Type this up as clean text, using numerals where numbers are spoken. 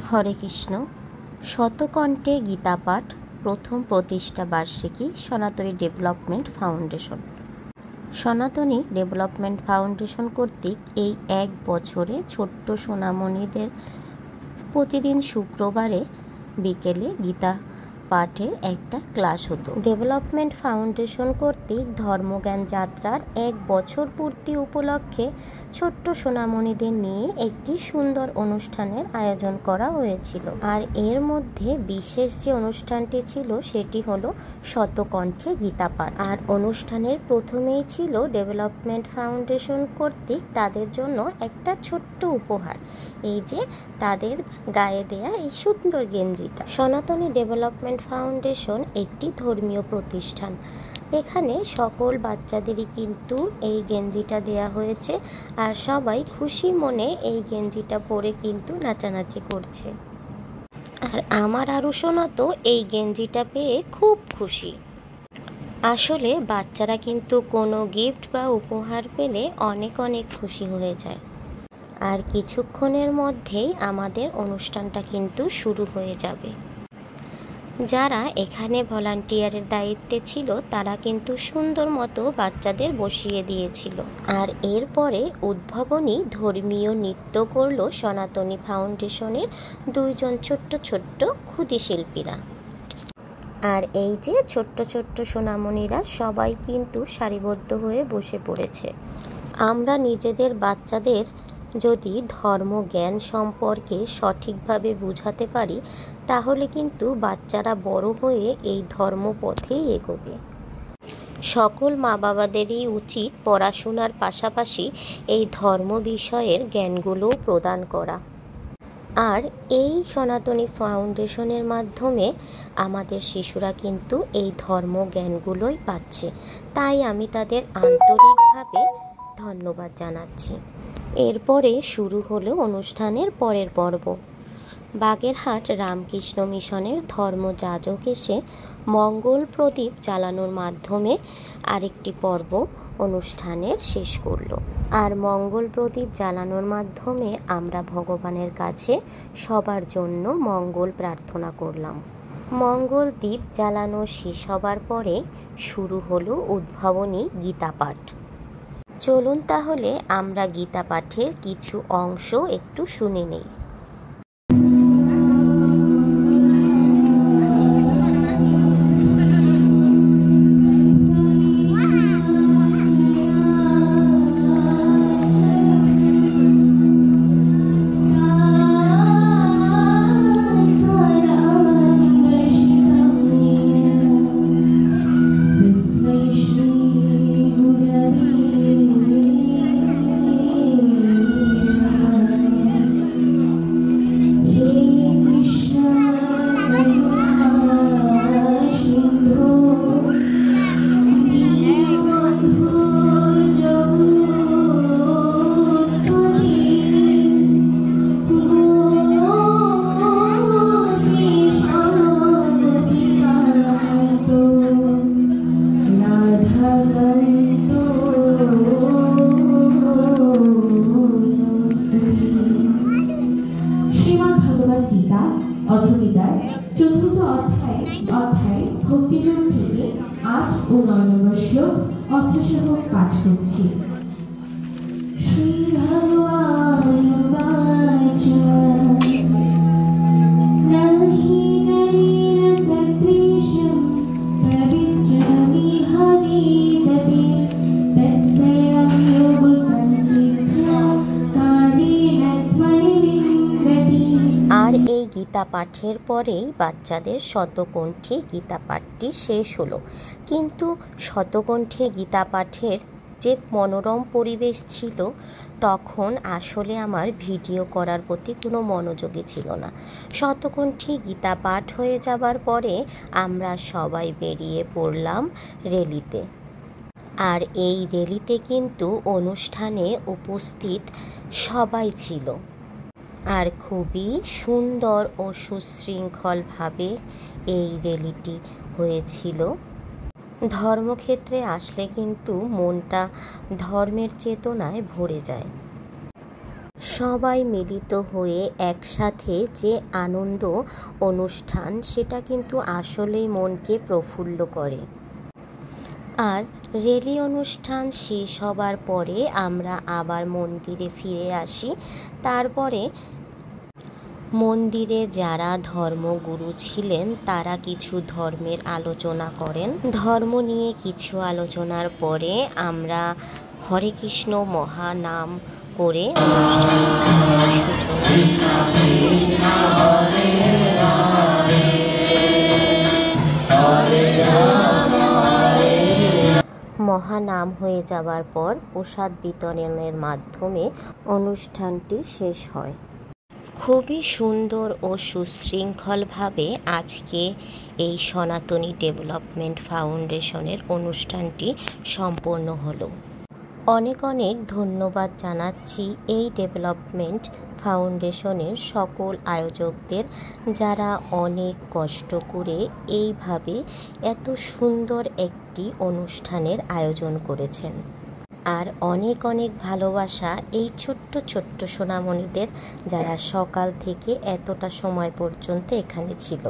হরে কৃষ্ণ। শতকণ্ঠে গীতা পাঠ প্রথম প্রতিষ্ঠা বার্ষিকী সনাতনী ডেভেলপমেন্ট ফাউন্ডেশন। সনাতনী ডেভেলপমেন্ট ফাউন্ডেশন কর্তৃক এই 1 বছরে ছোট্ট সোনামণিদের প্রতিদিন শুক্রবারে বিকেলে গীতা পাঠের একটা ক্লাস হতো। ডেভেলপমেন্ট ফাউন্ডেশন কর্তৃক ধর্মজ্ঞান যাত্রার 1 বছর পূর্তি উপলক্ষে ছোট্ট সোনামণিদের নিয়ে একটি সুন্দর অনুষ্ঠানের আয়োজন করা হয়েছিল। আর এর মধ্যে বিশেষ যে অনুষ্ঠানটি ছিল সেটি হলো শতকণ্ঠে গীতা পাঠ। আর অনুষ্ঠানের প্রথমেই ছিল ডেভেলপমেন্ট ফাউন্ডেশন কর্তৃক তাদের জন্য একটা ছোট্ট উপহার, এই যে তাদের গায়ে দেয়া এই সুন্দর গেঞ্জিটা। সনাতনী ডেভেলপমেন্ট ফাউন্ডেশন একটি ধর্মীয় প্রতিষ্ঠান। এখানে সকল বাচ্চাদেরই কিন্তু এই গেঞ্জিটা দেয়া হয়েছে, আর সবাই খুশি মনে এই গেঞ্জিটা পরে কিন্তু নাচানাচি করছে। আর আমার আরও সোনা তো এই গেঞ্জিটা পেয়ে খুব খুশি। আসলে বাচ্চারা কিন্তু কোনো গিফট বা উপহার পেলে অনেক অনেক খুশি হয়ে যায়। আর কিছুক্ষণের মধ্যেই আমাদের অনুষ্ঠানটা কিন্তু শুরু হয়ে যাবে। যারা এখানে ভলান্টিয়ারের দায়িত্বে ছিল তারা কিন্তু সুন্দর মতো বাচ্চাদের বসিয়ে দিয়েছিল। আর এরপরে উদ্ভাবনী ধর্মীয় নৃত্য করলো সনাতনী ফাউন্ডেশনের 2 জন ছোট্ট ছোট্ট ক্ষুদি শিল্পীরা। আর এই যে ছোট্ট ছোট্ট সোনামণিরা সবাই কিন্তু সারিবদ্ধ হয়ে বসে পড়েছে। আমরা নিজেদের বাচ্চাদের যদি ধর্মজ্ঞান সম্পর্কে সঠিকভাবে বুঝাতে পারি তাহলে কিন্তু বাচ্চারা বড় হয়ে এই ধর্মপথেই এগোবে। সকল মা বাবাদেরই উচিত পড়াশোনার পাশাপাশি এই ধর্ম বিষয়ের জ্ঞানগুলোও প্রদান করা। আর এই সনাতনী ফাউন্ডেশনের মাধ্যমে আমাদের শিশুরা কিন্তু এই ধর্ম জ্ঞানগুলোই পাচ্ছে, তাই আমি তাদের আন্তরিকভাবে ধন্যবাদ জানাচ্ছি। এরপরে শুরু হলো অনুষ্ঠানের পরের পর্ব। বাগেরহাট রামকৃষ্ণ মিশনের ধর্মযাজক এসে মঙ্গল প্রদীপ জ্বালানোর মাধ্যমে আরেকটি পর্ব অনুষ্ঠানের শেষ করলো। আর মঙ্গল প্রদীপ জ্বালানোর মাধ্যমে আমরা ভগবানের কাছে সবার জন্য মঙ্গল প্রার্থনা করলাম। মঙ্গল দ্বীপ জ্বালানো শেষ হবার পরে শুরু হলো উদ্ভাবনী গীতা পাঠ। চলুন তাহলে আমরা গীতা পাঠের কিছু অংশ একটু শুনে নেই। চতুর্থ অধ্যায় ভক্তিযোগ থেকে 8 ও 9 নম্বর শ্লোক অর্থসহ পাঠ করছি। শ্রী ভগবান বাচ নাহি গণেন সদৃশম পবিত্রমিহ বেদতে তৎসেয়ং যোগ সংসিদ্ধ্যা কালেন ত্বনির্গতি। আর এই গীতা পাঠের পরেই বাচ্চাদের শতকণ্ঠে গীতা পাঠটি শেষ হলো। কিন্তু শতকণ্ঠে গীতা পাঠের যে মনোরম পরিবেশ ছিল তখন আসলে আমার ভিডিও করার প্রতি কোনো মনোযোগই ছিল না। শতকণ্ঠে গীতা পাঠ হয়ে যাবার পরে আমরা সবাই বেরিয়ে পড়লাম র্যালিতে। আর এই র্যালিতে কিন্তু অনুষ্ঠানে উপস্থিত সবাই ছিল। আর খুবই সুন্দর ও সুশৃঙ্খলভাবে এই র্যালিটি হয়েছিল। ধর্মক্ষেত্রে আসলে কিন্তু মনটা ধর্মের চেতনায় ভরে যায়। সবাই মিলিত হয়ে একসাথে যে আনন্দ অনুষ্ঠান, সেটা কিন্তু আসলেই মনকে প্রফুল্ল করে। আর রেলি অনুষ্ঠান শেষ হবার পরে আমরা আবার মন্দিরে ফিরে আসি। তারপরে মন্দিরে যারা ধর্মগুরু ছিলেন তারা কিছু ধর্মের আলোচনা করেন। ধর্ম নিয়ে কিছু আলোচনার পরে আমরা হরে কৃষ্ণ মহানাম করে মহানাম হয়ে যাওয়ার পর প্রসাদ বিতরণের মাধ্যমে অনুষ্ঠানটি শেষ হয়। খুবই সুন্দর ও সুশৃঙ্খলভাবে আজকে এই সনাতনী ডেভেলপমেন্ট ফাউন্ডেশনের অনুষ্ঠানটি সম্পন্ন হলো। অনেক অনেক ধন্যবাদ জানাচ্ছি এই ডেভেলপমেন্ট ফাউন্ডেশনের সকল আয়োজকদের, যারা অনেক কষ্ট করে এইভাবে এত সুন্দর একটি অনুষ্ঠানের আয়োজন করেছেন। আর অনেক অনেক ভালোবাসা এই ছোট্ট ছোট্ট সোনামণিদের, যারা সকাল থেকে এতটা সময় পর্যন্ত এখানে ছিল।